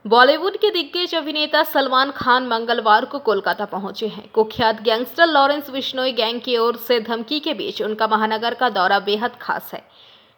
बॉलीवुड के दिग्गज अभिनेता सलमान खान मंगलवार को कोलकाता पहुंचे हैं। कुख्यात गैंगस्टर लॉरेंस बिश्नोई गैंग की ओर से धमकी के बीच उनका महानगर का दौरा बेहद खास है।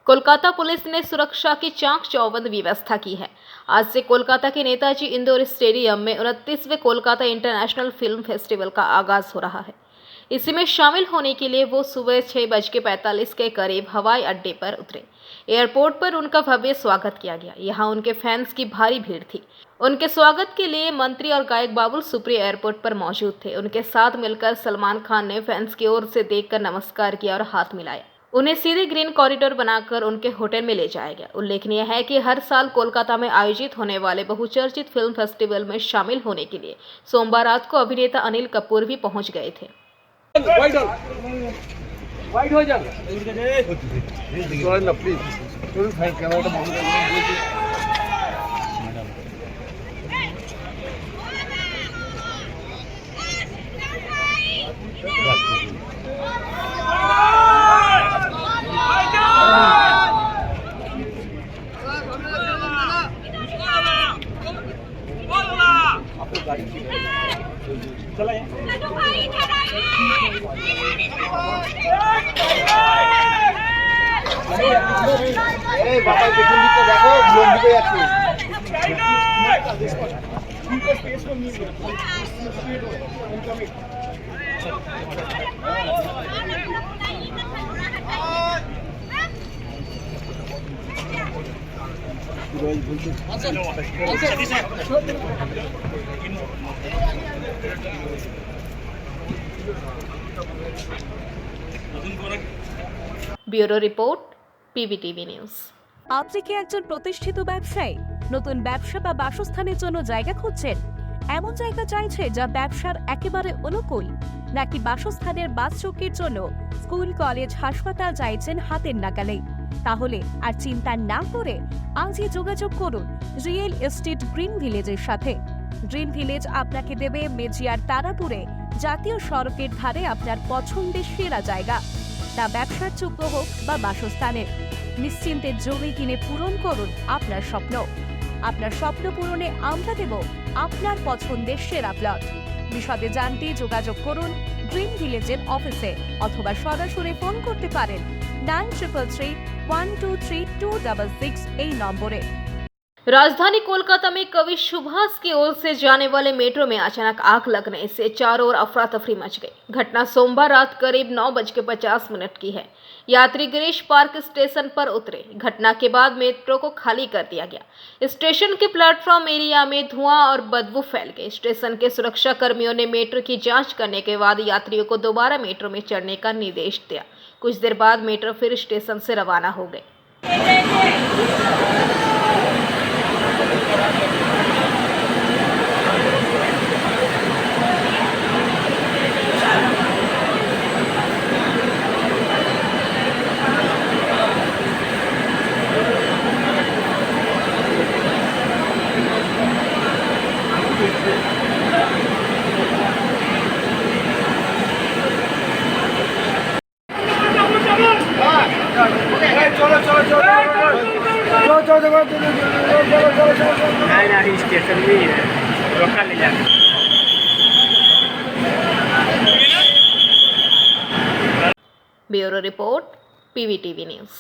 कोलकाता पुलिस ने सुरक्षा की चाक चौबंद व्यवस्था की है। आज से कोलकाता के नेताजी इंडोर स्टेडियम में 29वें कोलकाता इंटरनेशनल फिल्म फेस्टिवल का आगाज हो रहा है। इसी में शामिल होने के लिए वो सुबह 6:45 के करीब हवाई अड्डे पर उतरे। एयरपोर्ट पर उनका भव्य स्वागत किया गया। यहाँ उनके फैंस की भारी भीड़ थी। उनके स्वागत के लिए मंत्री और गायक बाबुल सुप्रियो एयरपोर्ट पर मौजूद थे। उनके साथ मिलकर सलमान खान ने फैंस की ओर से देखकर नमस्कार किया और हाथ मिलाया। उन्हें सीधे ग्रीन कॉरिडोर बनाकर उनके होटल में ले जाया गया। उल्लेखनीय है कि हर साल कोलकाता में आयोजित होने वाले बहुचर्चित फिल्म फेस्टिवल में शामिल होने के लिए सोमवार रात को अभिनेता अनिल कपूर भी पहुंच गए थे। वाइड हो जाओ प्लीज कैमरा चला बाबा দেখুন দিকে দেখো ব্লগ দিতে যাচ্ছে ब्यूरो रिपोर्ट पीवीटीवी न्यूज। আপনি কি একজন প্রতিষ্ঠিত ব্যবসায়ী? নতুন ব্যবসা বা বাসস্থানের জন্য জায়গা খুঁজছেন? এমন জায়গা চাইছে যা ব্যবসার একেবারে অনুকূল, নাকি বাসস্থানের বাস চৌকির জন্য স্কুল, কলেজ, হাসপাতাল চাইছেন হাতের নাগালে? তাহলে আর চিন্তা না করে আজই যোগাযোগ করুন রিয়েল এস্টেট গ্রিন ভিলেজের সাথে। গ্রিন ভিলেজ আপনাকে দেবে মেজিয়ার তারাপুরে জাতীয় সড়কের ধারে আপনার পছন্দের সেরা জায়গা। তা ব্যবসার যোগ্য হোক বা বাসস্থানের, নিশ্চিন্তে জমি কিনে পূরণ করুন আপনার স্বপ্ন। আপনার স্বপ্ন পূরণে আমরা দেব আপনার পছন্দের সেরা প্লট। বিশদে জানতে যোগাযোগ করুন গ্রিন ভিলেজের অফিসে অথবা সরাসরি ফোন করতে পারেন 9333123266 এই নম্বরে। राजधानी कोलकाता में कवि सुभाष की ओर से जाने वाले मेट्रो में अचानक आग लगने से चारों ओर अफरा तफरी मच गई। घटना सोमवार रात करीब 9:50 की है। यात्री गिरीश पार्क स्टेशन पर उतरे। घटना के बाद मेट्रो को खाली कर दिया गया। स्टेशन के प्लेटफॉर्म एरिया में धुआं और बदबू फैल गई। स्टेशन के सुरक्षा कर्मियों ने मेट्रो की जांच करने के बाद यात्रियों को दोबारा मेट्रो में चढ़ने का निर्देश दिया। कुछ देर बाद मेट्रो फिर स्टेशन से रवाना हो गई। चलो चलो स्टेशन में ही है रोका ले जाए। Bureau report PVTV news.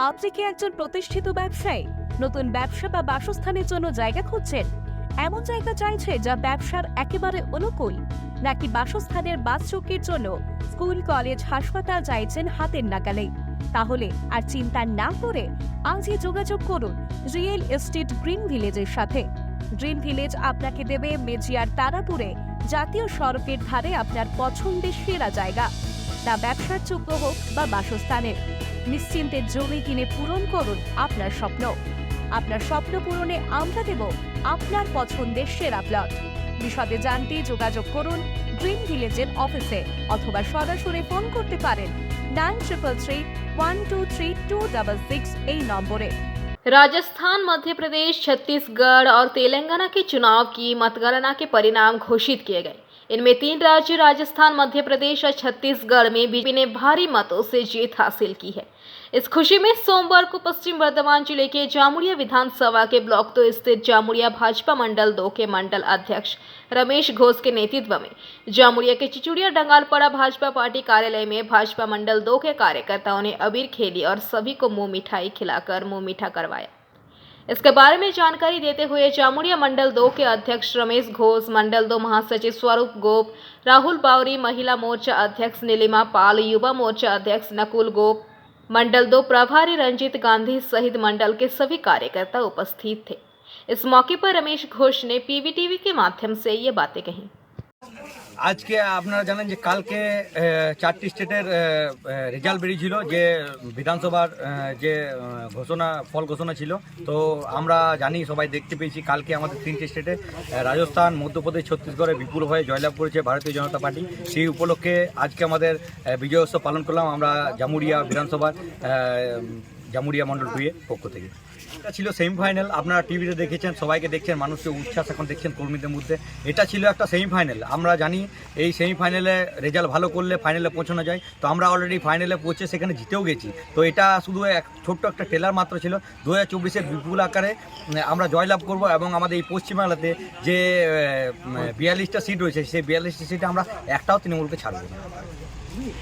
আপনি কি একজন প্রতিষ্ঠিত ব্যবসায়ী? নতুন ব্যবসা বা বাসস্থানের জন্য জায়গা খুঁজছেন? এমন জায়গা চাইছে যা ব্যবসার একেবারে অনুকূল, নাকি বাসস্থানের বাস চৌকির জন্য স্কুল, কলেজ, হাসপাতাল চাইছেন হাতের নাগালে? তাহলে আর চিন্তা না করে আজই যোগাযোগ করুন রিয়েল এস্টেট গ্রিন ভিলেজের সাথে। গ্রিন ভিলেজ আপনাকে দেবে মেজিয়ার তারাপুরে জাতীয় সড়কের ধারে আপনার পছন্দের সেরা জায়গা। তা ব্যবসার যোগ্য হোক বা বাসস্থানের, নিশ্চিন্তে জমি কিনে পূরণ করুন আপনার স্বপ্ন। আপনার স্বপ্ন পূরণে আমরা দেব আপনার পছন্দের সেরা প্লট। বিশদে জানতে যোগাযোগ করুন গ্রিন ভিলেজের অফিসে অথবা সরাসরি ফোন করতে পারেন 9333123266 এই নম্বরে। राजस्थान, मध्य प्रदेश, छत्तीसगढ़ और तेलंगाना के चुनाव की मतगणना के परिणाम घोषित किए गए। इनमें 3 राज्य राजस्थान, मध्य प्रदेश और छत्तीसगढ़ में बीजेपी ने भारी मतों से जीत हासिल की है। इस खुशी में सोमवार को पश्चिम बर्धमान जिले के जामुड़िया विधानसभा के ब्लॉक 2 स्थित जामुड़िया भाजपा मंडल 2 के मंडल अध्यक्ष रमेश घोष के नेतृत्व में जामुड़िया के चिचुड़िया डंगालपड़ा भाजपा पार्टी कार्यालय में भाजपा मंडल 2 के कार्यकर्ताओं ने अबीर खेली और सभी को मुंह मिठाई खिलाकर मुंह मीठा करवाया। इसके बारे में जानकारी देते हुए जामुड़िया मंडल 2 के अध्यक्ष रमेश घोष, मंडल 2 महासचिव स्वरूप गोप, राहुल बावरी, महिला मोर्चा अध्यक्ष नीलिमा पाल, युवा मोर्चा अध्यक्ष नकुल गोप, मंडल 2 प्रभारी रंजीत गांधी सहित मंडल के सभी कार्यकर्ता उपस्थित थे। इस मौके पर रमेश घोष ने पीवीटीवी के माध्यम से ये बातें कहीं। আজকে আপনারা জানেন যে কালকে চারটি স্টেটের রেজাল্ট বেরিয়েছিল, যে বিধানসভার যে ফল ঘোষণা ছিল। তো আমরা জানি, সবাই দেখতে পেয়েছি, কালকে আমাদের তিনটি স্টেটে রাজস্থান, মধ্যপ্রদেশ, ছত্তিশগড়ে বিপুলভাবে জয়লাভ করেছে ভারতীয় জনতা পার্টি। সেই উপলক্ষে আজকে আমাদের বিজয় উৎসব পালন করলাম আমরা জামুড়িয়া বিধানসভার জামুড়িয়া মণ্ডল 2 এর পক্ষ থেকে। এটা ছিল সেমিফাইনাল, আপনারা টিভিতে দেখেছেন, সবাইকে দেখছেন, মানুষের উচ্ছ্বাস এখন দেখছেন কর্মীদের মধ্যে। এটা ছিল একটা সেমিফাইনাল। আমরা জানি এই সেমিফাইনালে রেজাল্ট ভালো করলে ফাইনালে পৌঁছানো যায়। তো আমরা অলরেডি ফাইনালে পৌঁছে সেখানে জিতেও গেছি। তো এটা শুধু ছোট্ট একটা ট্রেলার মাত্র ছিল। 2024-এর বিপুল আকারে আমরা জয়লাভ করব এবং আমাদের এই পশ্চিমবাংলাতে যে 42টা সিট রয়েছে, সেই 42টা সিটে আমরা একটাও তৃণমূলকে ছাড়ব না।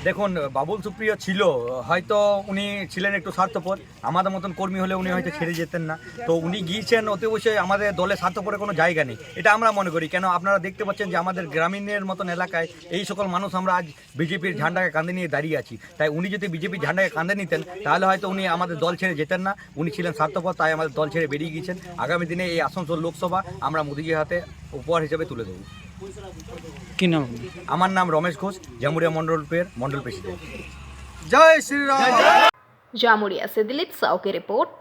দেখুন, বাবুল সুপ্রিয় ছিল, হয়তো উনি ছিলেন একটু স্বার্থপর, আমাদের মতন কর্মী হলে উনি হয়তো ছেড়ে যেতেন না। তো উনি গিয়েছেন, অতি অবশ্যই আমাদের দলে স্বার্থপরের কোনো জায়গা নেই, এটা আমরা মনে করি। কেন, আপনারা দেখতে পাচ্ছেন যে আমাদের গ্রামীণের মতন এলাকায় এই সকল মানুষ আমরা আজ বিজেপির ঝান্ডাকে কাঁধে নিয়ে দাঁড়িয়ে আছি। তাই উনি যদি বিজেপির ঝান্ডাকে কাঁধে নিতেন তাহলে হয়তো উনি আমাদের দল ছেড়ে যেতেন না। উনি ছিলেন স্বার্থপর, তাই আমাদের দল ছেড়ে বেরিয়ে গিয়েছেন। আগামী দিনে এই আসানসোল লোকসভা আমরা মোদিজির হাতে উপহার হিসেবে তুলে দেবো। কি নাম? আমার নাম রমেশ ঘোষ, জামুড়িয়া মন্ডল 2 এর মন্ডল প্রেসিডেন্ট। জয় শ্রীরাম। জামুড়িয়া से दिलीप साव की रिपोर्ट,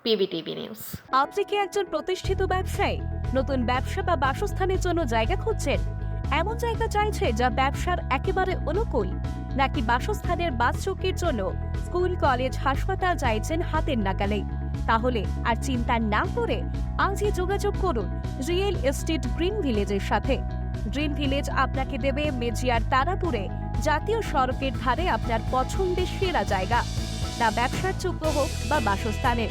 पीवीटीवी न्यूज। আপনি কি একজন প্রতিষ্ঠিত ব্যবসায়ী? নতুন ব্যবসা বা বাসস্থানের জন্য জায়গা খুঁজছেন? এমন জায়গা চাইছে যা ব্যবসার একেবারে অনুকূল, নাকি বাসস্থানের বাস চৌকির জন্য স্কুল, কলেজ, হাসপাতাল চাইছেন হাতের নাগালে? তাহলে আর চিন্তা না করে আজই যোগাযোগ করুন রিয়েল এস্টেট গ্রিন ভিলেজের সাথে। গ্রিন ভিলেজ আপনাকে দেবে মেজিয়ার তারাপুরে জাতীয় সড়কের ধারে আপনার পছন্দের সেরা জায়গা। না ব্যবসার যোগ্য হোক বা বাসস্থানের,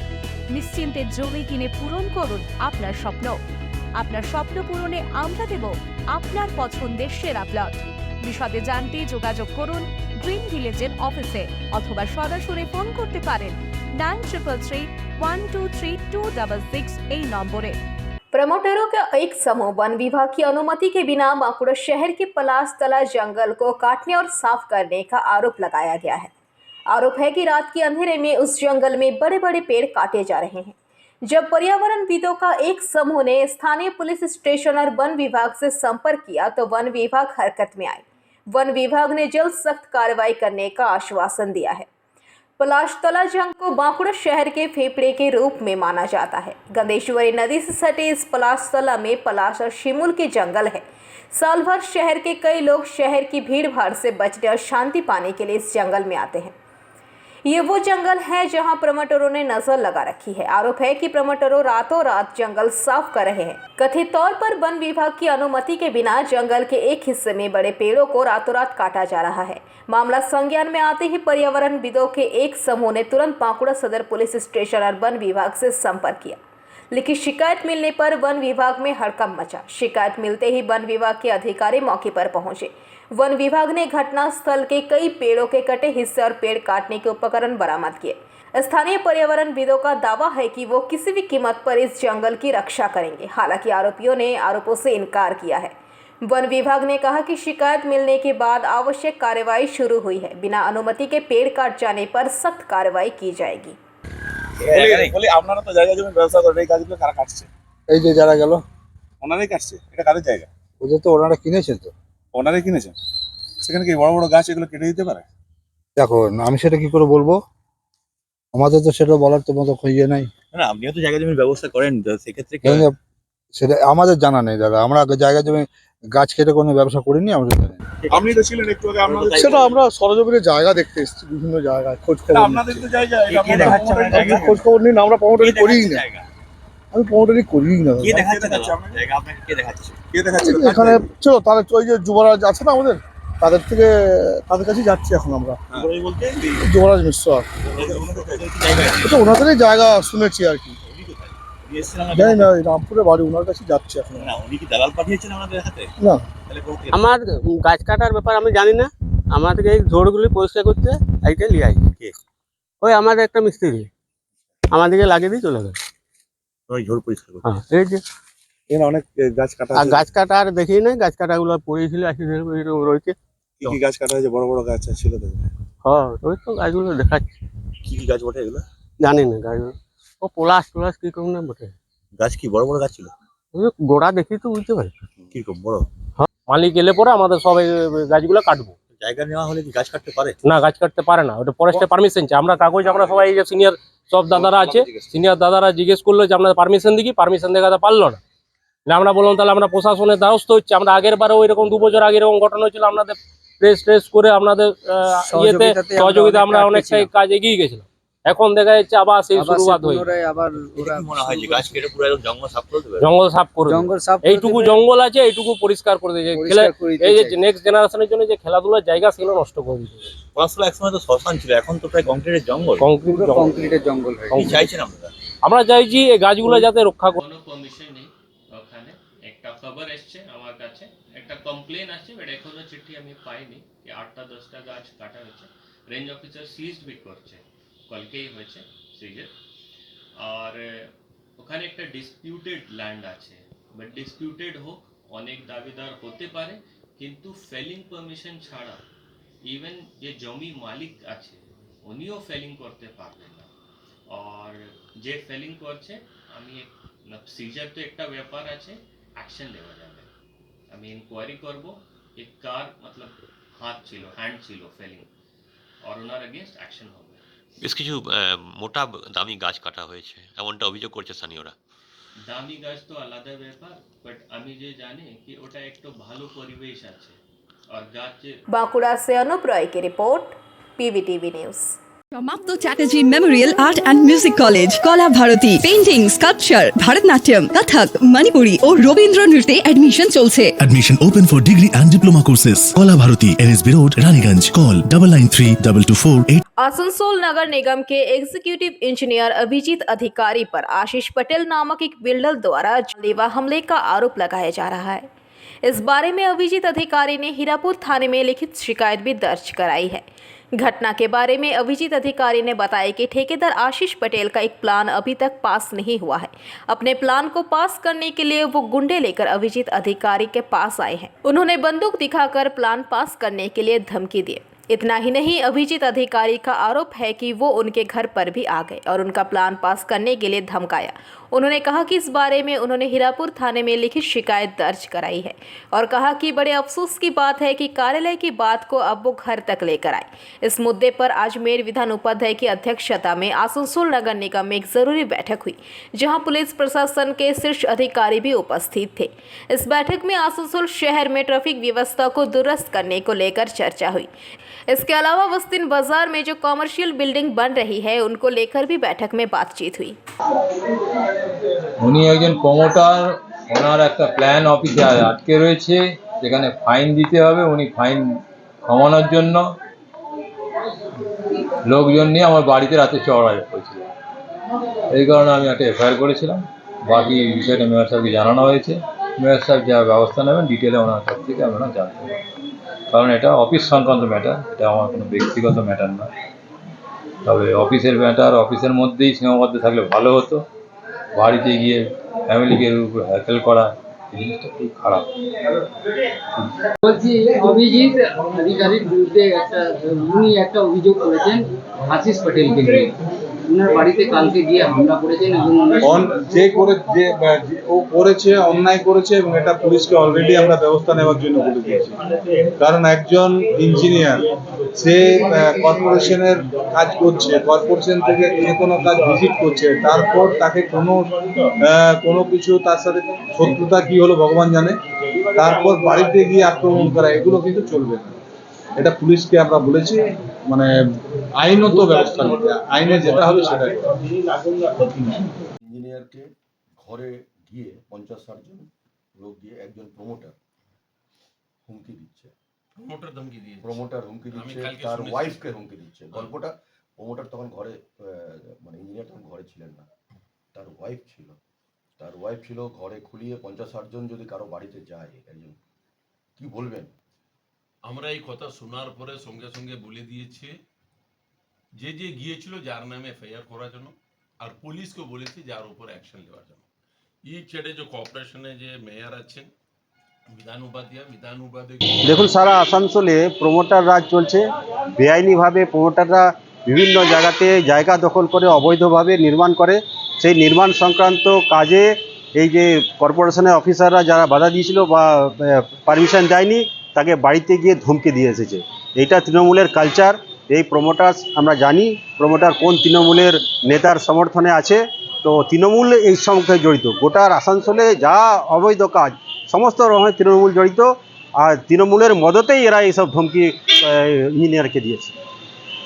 নিশ্চিন্তে জমি কিনে পূরণ করুন আপনার স্বপ্ন। আপনার স্বপ্ন পূরণে আমরা দেব আপনার পছন্দের সেরা প্লট। বিশদে জানতে যোগাযোগ করুন গ্রিন ভিলেজের অফিসে অথবা সরাসরি ফোন করতে পারেন 9333123266 এই নম্বরে। प्रमोटरों का एक समूह वन विभाग की अनुमति के बिना बांकुड़ा शहर के पलासतला जंगल को काटने और साफ करने का आरोप लगाया गया है। आरोप है कि रात के अंधेरे में उस जंगल में बड़े बड़े पेड़ काटे जा रहे हैं। जब पर्यावरणविदों का एक समूह ने स्थानीय पुलिस स्टेशन और वन विभाग से संपर्क किया तो वन विभाग हरकत में आए। वन विभाग ने जल्द सख्त कार्रवाई करने का आश्वासन दिया है। पलाशतला जंग को बांकुड़ा शहर के फेफड़े के रूप में माना जाता है। गंदेश्वरी नदी से सटे इस पलाशतला में पलाश और शिमुल के जंगल है। साल भर शहर के कई लोग शहर की भीड़ भाड़ से बचने और शांति पाने के लिए इस जंगल में आते हैं। ये वो जंगल है जहां प्रमोटरों ने नजर लगा रखी है। आरोप है कि प्रमोटरों रातों रात जंगल साफ कर रहे हैं। कथित तौर पर वन विभाग की अनुमति के बिना जंगल के एक हिस्से में बड़े पेड़ों को रातों रात काटा जा रहा है। मामला संज्ञान में आते ही पर्यावरणविदों के एक समूह ने तुरंत बांकुड़ा सदर पुलिस स्टेशन और वन विभाग से संपर्क किया। लेकिन शिकायत मिलने पर वन विभाग में हड़कंप मचा। शिकायत मिलते ही वन विभाग के अधिकारी मौके पर पहुंचे। वन विभाग ने घटनास्थल के कई पेड़ों के कटे हिस्से और पेड़ काटने के उपकरण बरामद किए। स्थानीय पर्यावरणविदों का दावा है कि वो किसी भी कीमत पर इस जंगल की रक्षा करेंगे। हालांकि आरोपियों ने आरोपों से इनकार किया है। वन विभाग ने कहा कि शिकायत मिलने के बाद आवश्यक कार्रवाई शुरू हुई है। बिना अनुमति के पेड़ काट जाने पर सख्त कार्रवाई की जाएगी। বলি আপনারা তো জায়গা জমি ব্যবসা করেন, এই গাছগুলো কারা কাটছে? এই যে যারা গেল ওনারাই কাটছে। এটা কাদের জায়গা? ওদের তো ওনারা কিনেছেন, তো ওনারাই কিনেছেন। সেখানে কি বড় বড় গাছ এগুলো কেটে দিতে পারে? দেখো, আমি সেটা কি করে বলবো, আমাদের তো সেটা বলার তো মতো ইয়ে নাই। না, আপনিও তো জায়গা জমির ব্যবস্থা করেন, তো সেক্ষেত্রে কি কেন সেটা আমাদের জানা নেই দাদা। আমরা জায়গা জমি গাছ কেটে কোনো ব্যবসা করিনি, আমরা জানি না। আপনি তো ছিলেন একটু আগে, আপনাদের সেটা আমরা সরজমিনে জায়গা দেখতে এসেছি, বিভিন্ন জায়গায় খোঁজ খবর নিচ্ছি। আপনাদের তো জায়গা, এটা কে দেখাচ্ছে আপনার জায়গা? খোঁজ খবর নিন, আমরা প্রমোটারি করিই না। জায়গা আমি প্রমোটারি করিই না কে দাদা। দেখাচ্ছে দেখাচ্ছে দাদা? আপনাকে? জায়গা আপনাকে কে দেখাচ্ছে? কে দেখাচ্ছে? এখানে চলো তাহলে ওই যে যুবরাজ আছে না আমাদের, তাদের কাছে যাচ্ছি এখন আমরা। ওই বলতে যুবরাজ মিশ্র এটা ওনাদেরই জায়গা শুনেছি আর কি, জানি না, এই রামপুরে বাড়ি, ওনার কাছে যাচ্ছি এখন। না উনি কি দালাল পাঠিয়েছেন আমাদের হাতে? না, তাহলে আমার গাছ কাটার ব্যাপার আমি জানি না, আমাদেরকে এই ঝোড়গুলি পরিষ্কার করতে এইটা নিয়ে আসি। ওই আমাদের একটা মিস্ত্রি আমাদেরকে লাগিয়ে দিয়ে চলে গেল। ওই ঝোড় পরিষ্কার করতে। হ্যাঁ, এই যে এখানে অনেক গাছ কাটা আর আছে। গাছ কাটা আর দেখি নাই, গাছ কাটাগুলো পড়েছিল এরকম রয়েছে। কি কি গাছ কাটা হয়েছে? বড় বড় গাছ ছিল তো? হ্যাঁ, ওই তো গাছগুলো দেখাচ্ছি। কি কি গাছ বটে এগুলো? জানি না গাছগুলো, ও পলাশ টলাশ কিরকম না বটে। গাছ কি বড় বড় গাছ ছিল? ওই গোড়া দেখি তো বুঝতে পারি। কিরকম বড়? মালিক এলে পরে আমাদের সবাই গাছগুলো কাটবো। জায়গা নেওয়া হলে কি গাছ কাটতে পারে? না, গাছ কাটতে পারে না, ওটা ফরেস্টের পারমিশন চাই। আমরা কাগজ, আমরা সবাই এই যে সিনিয়র সব দাদারা আছে, সিনিয়র দাদারা জিজ্ঞেস করলো যে আপনাদের পারমিশন দিই, পারমিশন দেখাতে পারলো না। আমরা বললাম তাহলে আমরা প্রশাসনের দ্বারস্থ হচ্ছে। আমরা আগের বারে ওই রকম 2 বছর আগে এরকম ঘটনা হয়েছিল, আপনাদের প্রেস করে আপনাদের ইয়েতে সহযোগিতা আমরা অনেকটাই কাজ এগিয়ে গেছিলাম। এখন দেখা যাচ্ছে আবার সেই শুরুয়াত হয়ে এটা কি মনে হয় যে গাছ কেটে পুরো একদম জঙ্গল সাফ করে দেবে? জঙ্গল সাফ করে দেবে। এইটুকু জঙ্গল আছে, এইটুকু পরিষ্কার করে দিয়েছে। এই যে নেক্সট জেনারেশনের জন্য যে খেলাধুলার জায়গা সেগুলো নষ্ট করে দিয়েছে। পড়াশোনা একসময় তো শ্মশান ছিল, এখন তো প্রায় কংক্রিটের জঙ্গল। কংক্রিটের জঙ্গল কি চাইছেন আপনারা? আমরা চাইছি এই গাছগুলো যাতে রক্ষা করে। কোনো পারমিশন নেই ওখানে। একটা খবর এসছে আমার কাছে, একটা কমপ্লেন আসছে, বাট এখনো চিঠি আমি পাইনি যে 8টা-10টা গাছ কাটা হয়েছে। রেঞ্জ অফিসার সিজ বি করছে, কালকেই হয়েছে সিজের। আর ওখানে একটা ডিসপিউটেড ল্যান্ড আছে, বাট ডিসপিউটেড হোক, অনেক দাবিদার হতে পারে, কিন্তু ফেলিং পারমিশন ছাড়া ইভেন যে জমি মালিক আছে উনিও ফেলিং করতে পারবেন না। আর যে ফেলিং করছে, আমি সিজার তো একটা ব্যাপার আছে, অ্যাকশন নেওয়া যাবে। আমি ইনকোয়ারি করব যে কার মতলব হাত ছিল, হ্যান্ড ছিল ফেলিং, আর ওনার এগেনস্ট অ্যাকশন হবে। বেশ কিছু মোটা দামি গাছ কাটা হয়েছে এমনটা অভিযোগ করছে স্থানীয়রা। দামি গাছ তো আলাদা ব্যাপার, বাট আমি যে জানি কি ওটা একটু ভালো পরিবেশ আছে আর গাছের। बांकुड़ा से अनुप रॉय की रिपोर्ट, PVTV न्यूज़। সমাপ্ত Chatterjee memorial art and music college, Kala Bharati, painting, sculpture, Bharatanatyam, Kathak, Manipuri ও রবীন্দ্র নৃত্যে অ্যাডমিশন চলছে। Admission open for degree and diploma courses. Kola Bharati, NSB Road, Raniganj. Call 993224. Asansol नगर निगम के एग्जीक्यूटिव इंजीनियर अभिजीत अधिकारी पर आशीष पटेल नामक एक बिल्डर द्वारा जानलेवा हमले का आरोप लगाया जा रहा है। इस बारे में अभिजीत अधिकारी ने हीरापुर थाने में लिखित शिकायत भी दर्ज कराई है। घटना के बारे में अभिजीत अधिकारी ने बताया कि ठेकेदार आशीष पटेल का एक प्लान अभी तक पास नहीं हुआ है। अपने प्लान को पास करने के लिए वो गुंडे लेकर अभिजीत अधिकारी के पास आए हैं। उन्होंने बंदूक दिखाकर प्लान पास करने के लिए धमकी दी। इतना ही नहीं, अभिजीत अधिकारी का आरोप है कि वो उनके घर पर भी आ गए और उनका प्लान पास करने के लिए धमकाया। उन्होंने कहा कि इस बारे में उन्होंने हीरापुर थाने में लिखित शिकायत दर्ज कराई है और कहा कि बड़े अफसोस की बात है कि कार्यालय की बात को अब वो घर तक लेकर आए। इस मुद्दे पर आज मेयर विधान उपाध्याय की अध्यक्षता में आसनसोल नगर निगम में एक जरूरी बैठक हुई, जहां पुलिस प्रशासन के शीर्ष अधिकारी भी उपस्थित थे। इस बैठक में आसनसोल शहर में ट्रैफिक व्यवस्था को दुरुस्त करने को लेकर चर्चा हुई। इसके अलावा वस्तिन बाजार में जो कॉमर्शियल बिल्डिंग बन रही है उनको लेकर भी बैठक में बातचीत हुई। উনি একজন প্রমোটার, ওনার একটা প্ল্যান অফিসে আটকে রয়েছে, যেখানে ফাইন দিতে হবে। উনি ফাইন কমানোর জন্য লোকজন নিয়ে আমার বাড়িতে রাতে চড়াই করেছিল। এই কারণে আমি একটা এফআইআর করেছিলাম। বাকি বিষয়টা মেয়র সাহেবকে জানানো হয়েছে। মেয়র সাহেব যা ব্যবস্থা নেবেন ডিটেলে ওনার কাছ থেকে আমরা জানতে পারবো, কারণ এটা অফিস সংক্রান্ত ম্যাটার, এটা আমার কোনো ব্যক্তিগত ম্যাটার না। তবে অফিসের ম্যাটার অফিসের মধ্যেই সীমাবদ্ধ থাকলে ভালো হতো। বাড়িতে গিয়ে ফ্যামিলিকে উপর হ্যাকেল করা, জিনিসটা খুব খারাপ। বলছি, অভিজিৎ অধিকারীর বিরুদ্ধে উনি একটা অভিযোগ করেছেন আশিস পটেলকে নিয়ে। ওনার বাড়িতে কালকে গিয়ে হামলা করেছেন এবং ও করেছে, অন্যায় করেছে, এবং এটা পুলিশকে অলরেডি আমরা ব্যবস্থা নেওয়ার জন্য বলে দিয়েছি। কারণ একজন ইঞ্জিনিয়ার, সে কর্পোরেশনের কাজ করছে, কর্পোরেশন থেকে যে কোনো কাজ ভিজিট করছে, তারপর তাকে কোনো কিছু তার সাথে শত্রুতা কি হলো ভগবান জানে, তারপর বাড়িতে গিয়ে আক্রমণ করা, এগুলো কিন্তু চলবে না। এটা পুলিশকে আমরা বলেছি, মানে আইনত ব্যবস্থা নিতে, আইনে যেটা হবে সেটাই। ইঞ্জিনিয়ারকে ঘরে গিয়ে 50-60 জন লোক দিয়ে একজন প্রমোটার হুমকি দিচ্ছে, প্রমোটার ধমকি দিয়ে প্রমোটার হুমকি আমি দিচ্ছে, কালকে তার শুনেছি। ওয়াইফকে হুমকি দিচ্ছে। গল্পটা প্রমোটার তখন ঘরে মানে ইঞ্জিনিয়ার তখন ঘরে ছিলেন না, তার ওয়াইফ ছিল। তার ওয়াইফ ছিল ঘরে খুলিয়ে 50-60 জন যদি কারো বাড়িতে যায়, একজন কি বলবেন? আমরা এই কথা শোনার পরে সঙ্গে সঙ্গে বলে দিয়েছে যে গিয়েছিল যার নামে এফআইআর করার জন্য, আর পুলিশকে বলেছে যার উপর অ্যাকশন নেওয়ার জন্য। এই ছেড়ে যে কর্পোরেশনে যে মেয়র আছেন বিধান উপাধ্যায়, দেখুন, সারা আসানসোলে প্রমোটার রাজ চলছে। বেআইনিভাবে প্রমোটাররা বিভিন্ন জায়গাতে জায়গা দখল করে অবৈধভাবে নির্মাণ করে। সেই নির্মাণ সংক্রান্ত কাজে এই যে কর্পোরেশনের অফিসাররা যারা বাধা দিয়েছিল বা পারমিশন দেয়নি, তাকে বাড়িতে গিয়ে ধমকে দিয়ে এসেছে। এইটা তৃণমূলের কালচার। এই প্রমোটার আমরা জানি প্রমোটার কোন তৃণমূলের নেতার সমর্থনে আছে। তো তৃণমূল এই সঙ্গে জড়িত। গোটার আসানসোলে যা অবৈধ কাজ সমস্ত রকমের তৃণমূল জড়িত, আর তৃণমূলের মদতেই এরা এইসব ধমকি ইঞ্জিনিয়ারকে দিয়েছে।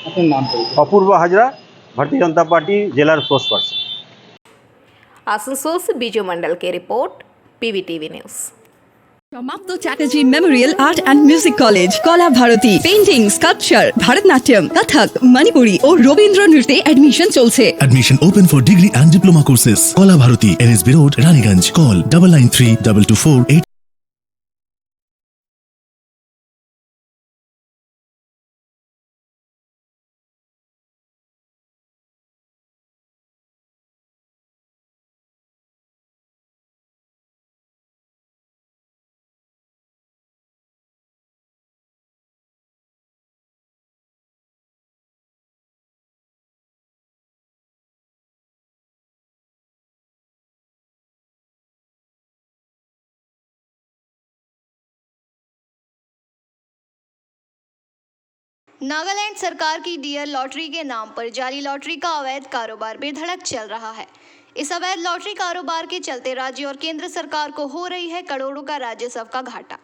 আপনার নাম অপূর্ব হাজরা, भारतीय जनता पार्टी जिला स्पोर्ट्स पर्सन। आसनसोल से बीजू मंडल की रिपोर्ट, पीवीटीवी न्यूज़। সমাপ্ত Chatterjee memorial art and music college, Kala Bharati, painting, sculpture, Bharatanatyam, Kathak, Manipuri ও রবীন্দ্র নৃত্যে অ্যাডমিশন চলছে। Admission open for degree and diploma courses. Kola Bharati, NSB Road, Raniganj. Call 993224. Nagaland सरकार की डियर लॉटरी के नाम पर जाली लॉटरी का अवैध कारोबार बेधड़क चल रहा है। इस अवैध लॉटरी कारोबार के चलते राज्य और केंद्र सरकार को हो रही है करोड़ों का राजस्व का घाटा।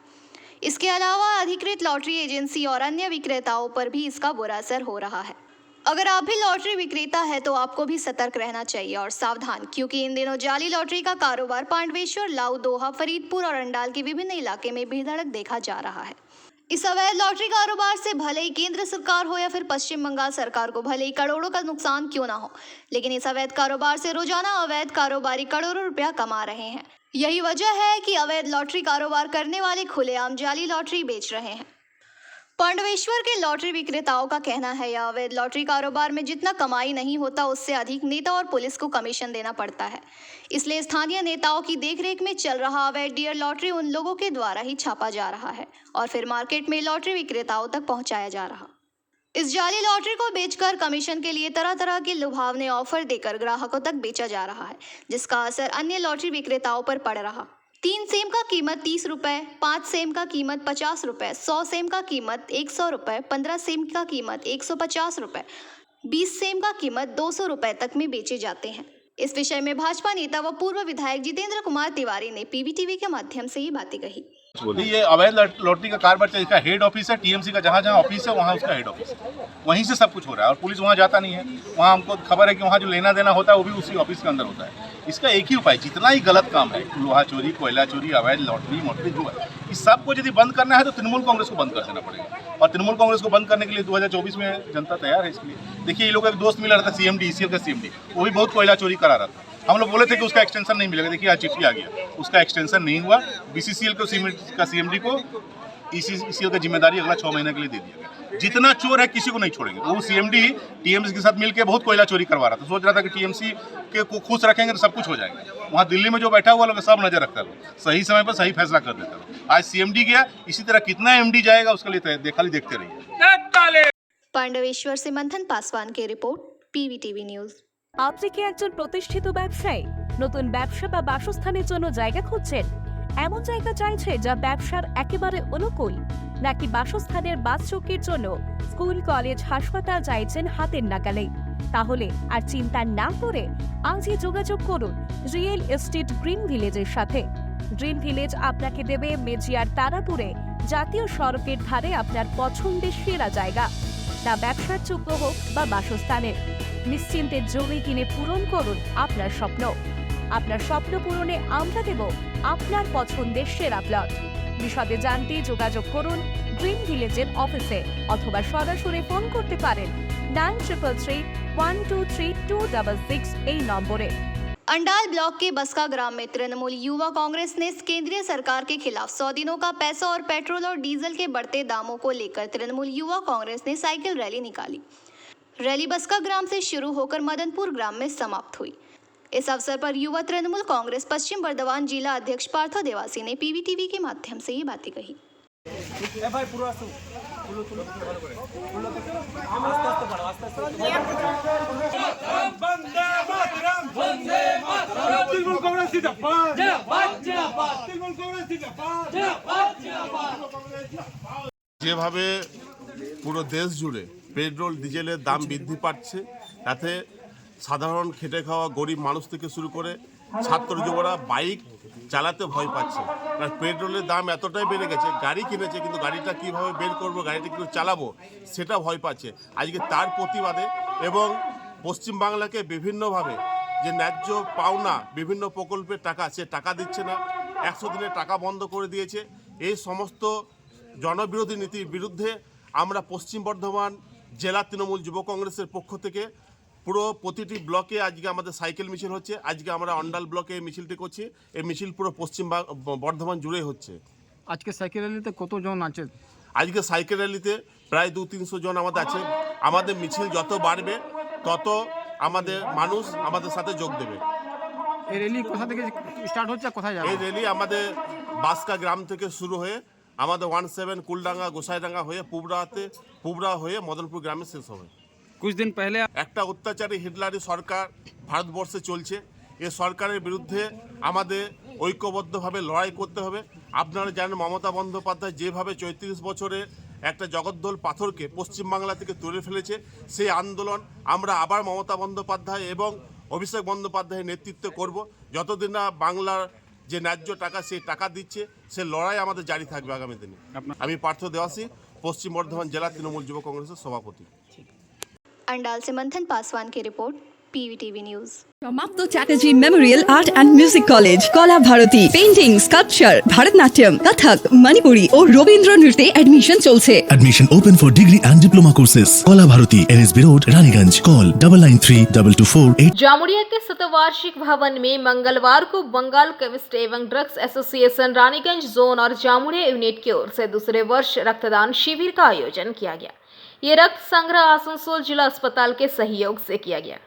इसके अलावा अधिकृत लॉटरी एजेंसी और अन्य विक्रेताओं पर भी इसका बुरा असर हो रहा है। अगर आप भी लॉटरी विक्रेता है तो आपको भी सतर्क रहना चाहिए और सावधान, क्योंकि इन दिनों जाली लॉटरी का कारोबार पांडवेश्वर, लाऊ, दोहा, फरीदपुर और अंडाल के विभिन्न इलाके में बेधड़क देखा जा रहा है। इस अवैध लॉटरी कारोबार से भले ही केंद्र सरकार हो या फिर पश्चिम बंगाल सरकार को भले ही करोड़ों का नुकसान क्यों ना हो, लेकिन इस अवैध कारोबार से रोजाना अवैध कारोबारी करोड़ों रुपया कमा रहे हैं। यही वजह है कि अवैध लॉटरी कारोबार करने वाले खुलेआम जाली लॉटरी बेच रहे हैं। पांडवेश्वर के लॉटरी विक्रेताओं का कहना है यह अवैध लॉटरी कारोबार में जितना कमाई नहीं होता उससे अधिक नेता और पुलिस को कमीशन देना पड़ता है। इसलिए स्थानीय नेताओं की देखरेख में चल रहा अवैध डियर लॉटरी उन लोगों के द्वारा ही छापा जा रहा है और फिर मार्केट में लॉटरी विक्रेताओं तक पहुंचाया जा रहा। इस जाली लॉटरी को बेचकर कमीशन के लिए तरह तरह के लुभावने ऑफर देकर ग्राहकों तक बेचा जा रहा है, जिसका असर अन्य लॉटरी विक्रेताओं पर पड़ रहा। 3 सेम का कीमत 30 रुपए, 5 सेम का कीमत 50 रुपए, 100 सेम का कीमत 100 रुपए, 15 सेम का कीमत 150 रुपए, 20 सेम का कीमत 200 रुपए तक में बेचे जाते हैं। इस विषय में भाजपा नेता व पूर्व विधायक जितेंद्र कुमार तिवारी ने पीवीटीवी के माध्यम से ये बातें कही। ये अवैध लॉटरी का कारोबार इसका हेड ऑफिस है टीएमसी का, जहाँ जहाँ ऑफिस है वहाँ उसका हेड ऑफिस है, वहीं से सब कुछ हो रहा है और पुलिस वहाँ जाता नहीं है। वहाँ हमको खबर है कि वहाँ जो लेना देना होता है वो भी उसी ऑफिस के अंदर होता है। इसका एक ही उपाय, जितना ही गलत काम है, लोहा चोरी, कोयला चोरी, अवैध लॉटरी मोटरी जो है, इस सब को यदि बंद करना है तो तृणमूल कांग्रेस को बंद कर देना पड़ेगा। और तृणमूल कांग्रेस को बंद करने के लिए 2024 में जनता तैयार है। इसके लिए देखिए, ये लोग एक दोस्त मिला रहा था CMD, ECL का CMD, वो भी बहुत कोयला चोरी करा रहा था। हम लोग बोले थे कि उसका एक्सटेंशन नहीं मिलेगा, देखिए आज चिट्ठी आ गया, उसका एक्सटेंशन नहीं हुआ। BCCL को CMD को ECL का जिम्मेदारी अगला 6 महीने के लिए दे दिया गया। जितना चोर है किसी को नहीं छोड़ेंगे। वो CMD TMC के साथ मिलकर बहुत कोयला चोरी करवा रहा था, सोच रहा था कि TMC के को खुश रखेंगे तो सब कुछ हो जाएगा। वहाँ दिल्ली में जो बैठा हुआ लोग सब नजर रखता है, सही समय पर सही फैसला कर देता है। आज CMD गया, इसी तरह कितना MD जाएगा उसके लिए खाली देखते रहिए। पांडवेश्वर से मंथन पासवान की रिपोर्ट, पीवीटीवी न्यूज। আপনি কি একজন প্রতিষ্ঠিত ব্যবসায়ী? নতুন ব্যবসা বা বাসস্থানের জন্য জায়গা খুঁজছেন? এমন জায়গা চাইছে যা ব্যবসার একেবারে অনুকূল, নাকি বাসস্থানের বাসচক্কির জন্য স্কুল, কলেজ, হাসপাতাল চাইছেন হাতের নাগালে? তাহলে আর চিন্তা না করে আজই যোগাযোগ করুন রিয়েল এস্টেট গ্রিন ভিলেজের সাথে। গ্রিন ভিলেজ আপনাকে দেবে মেজিয়ার তারাপুরে জাতীয় সড়কের ধারে আপনার পছন্দের সেরা জায়গা। তা ব্যবসার যোগ্য হোক বা বাসস্থানের, নিশ্চিন্তে জমি কিনে পূরণ করুন আপনার স্বপ্ন। আপনার স্বপ্ন পূরণে আমরা দেব আপনার পছন্দের সেরা প্লট। বিশদে জানতে যোগাযোগ করুন ড্রিম ভিলেজের অফিসে অথবা সরাসরি ফোন করতে পারেন 9333123266 এই নম্বরে। अंडाल ब्लॉक के बसका ग्राम में तृणमूल युवा कांग्रेस ने केंद्रीय सरकार के खिलाफ 100 दिनों का पैसा और पेट्रोल और डीजल के बढ़ते दामों को लेकर तृणमूल युवा कांग्रेस ने साइकिल रैली निकाली। रैली बसका ग्राम से शुरू होकर मदनपुर ग्राम में समाप्त हुई। इस अवसर पर युवा तृणमूल कांग्रेस पश्चिम बर्धमान जिला अध्यक्ष पार्थ देवासी ने पीवीटीवी के माध्यम से ये बातें कही। যেভাবে পুরো দেশ জুড়ে পেট্রোল ডিজেলের দাম বৃদ্ধি পাচ্ছে, তাতে সাধারণ খেটে খাওয়া গরিব মানুষ থেকে শুরু করে ছাত্র যুবরা বাইক চালাতে ভয় পাচ্ছে। কারণ পেট্রোলের দাম এতটাই বেড়ে গেছে, গাড়ি কিনেছে কিন্তু গাড়িটা কীভাবে বের করবো, গাড়িটা কীভাবে চালাবো সেটা ভয় পাচ্ছে। আজকে তার প্রতিবাদে এবং পশ্চিমবাংলাকে বিভিন্নভাবে যে ন্যায্য পাওনা বিভিন্ন প্রকল্পের টাকা, সে টাকা দিচ্ছে না, 100 দিনের টাকা বন্ধ করে দিয়েছে। এই সমস্ত জনবিরোধী নীতির বিরুদ্ধে আমরা পশ্চিম বর্ধমান জেলা তৃণমূল যুব কংগ্রেসের পক্ষ থেকে পুরো প্রতিটি ব্লকে আজকে আমাদের সাইকেল মিছিল হচ্ছে। আজকে আমরা অন্ডাল ব্লকে এই মিছিলটি করছি। এই মিছিল পুরো পশ্চিম বর্ধমান জুড়ে হচ্ছে। আজকে সাইকেল র্যালিতে কতজন আছে? আজকে সাইকেল র্যালিতে প্রায় 200-300 জন আমাদের আছে। আমাদের মিছিল যত বাড়বে তত আমাদের মানুষ আমাদের সাথে যোগ দেবে। এই র্যালি কোথা থেকে স্টার্ট হচ্ছে, কোথায় যাবে? এই র্যালি আমাদের বাসকা গ্রাম থেকে শুরু হয়ে আমাদের 17 কুলডাঙ্গা গোসাইডাঙ্গা হয়ে পুবরা হয়ে মদনপুর গ্রামে শেষ হবে। কিছুদিন পহলে একটা অত্যাচারী হিটলারি সরকার ভারতবর্ষে চলছে। এই সরকারের বিরুদ্ধে আমাদের ঐক্যবদ্ধভাবে লড়াই করতে হবে। আপনারা জানেন মমতা বন্দ্যোপাধ্যায় যেভাবে 34 বছরের একটা জগদ্দল পাথরকে পশ্চিমবাংলা থেকে তুলে ফেলেছে, সেই আন্দোলন আমরা আবার মমতা বন্দ্যোপাধ্যায় এবং অভিষেক বন্দ্যোপাধ্যায়ের নেতৃত্বে করব। যতদিন না বাংলার যে ন্যায্য টাকা সেই টাকা দিচ্ছে, সে লড়াই আমাদের জারি থাকবে আগামী দিনে। আমি পার্থ দেওয়াসী, পশ্চিম বর্ধমান জেলা তৃণমূল যুব কংগ্রেসের সভাপতি। अंडाल से मंथन पासवान की रिपोर्ट, पीवीटीवी न्यूज। समाप्त Chatterjee memorial art and music college Kala Bharati painting sculpture Bharatanatyam Kathak Manipuri और रवींद्र नृत्ये एडमिशन चलছে। Admission open for degree and diploma courses. Kola Bharati, NSB Road, Raniganj. Call 993224 Jamuria के शतवार्षिक भवन में मंगलवार को बंगाल केमिस्ट एवं ड्रग्स एसोसिएशन रानीगंज जोन और जामुड़िया यूनिट की ओर से दूसरे वर्ष रक्तदान शिविर का आयोजन किया गया। ये रक्त संग्रह आसनसोल जिला अस्पताल के सहयोग से किया गया।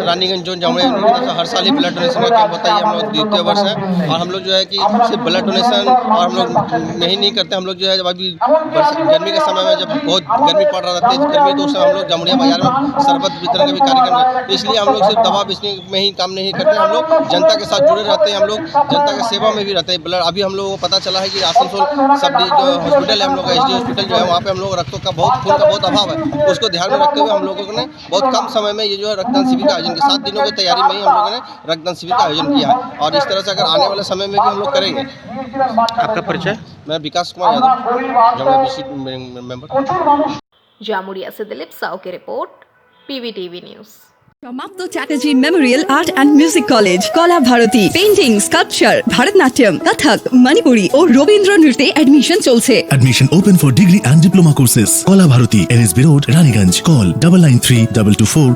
रानीगंज जोन जामुड़िया यूनिट की तरफ से हर साल ही ब्लड डोनेशन का कैंप होता है। ये हम लोग द्वितीय वर्ष है और हम लोग जो है कि सिर्फ ब्लड डोनेशन और हम लोग नहीं करते। हम लोग जो है जब अभी गर्मी के समय में जब बहुत गर्मी पड़ रहा था, तेज गर्मी, तो उस समय हम लोग जामुड़िया बाजार में शरबत वितरण का भी कार्यक्रम है। इसलिए हम लोग सिर्फ दवा बेचने में ही काम नहीं करते, हम लोग जनता के साथ जुड़े रहते हैं, हम लोग जनता की सेवा में भी रहते हैं। ब्लड अभी हम लोग को पता चला है कि आसनसोल सब जो हॉस्पिटल है, हम लोग एसडी हॉस्पिटल जो है, वहाँ पे हम लोग रक्तों का बहुत खून का बहुत अभाव है। उसको ध्यान में रखते हुए हम लोगों ने बहुत कम समय में ये जो है रक्तदान शिविर का आयोजन किया। 7 दिनों की तैयारी में ही हम लोगों ने रक्तदान शिविर का आयोजन किया है और इस तरह से अगर आने वाले समय में भी हम लोग करेंगे। आपका परिचय? मैं विकास कुमार यादव, जामुड़िया मेंबर। जामुड़िया से दिलीप साव की रिपोर्ट, पीवीटीवी न्यूज। समाप्त Chatterjee memorial art and music college Kala Bharati painting sculpture Bharatanatyam Kathak Manipuri और रवींद्र नृत्ये एडमिशन चलছে। Admission open for degree and diploma courses. Kola Bharati, NSB Road, Raniganj. Call 993224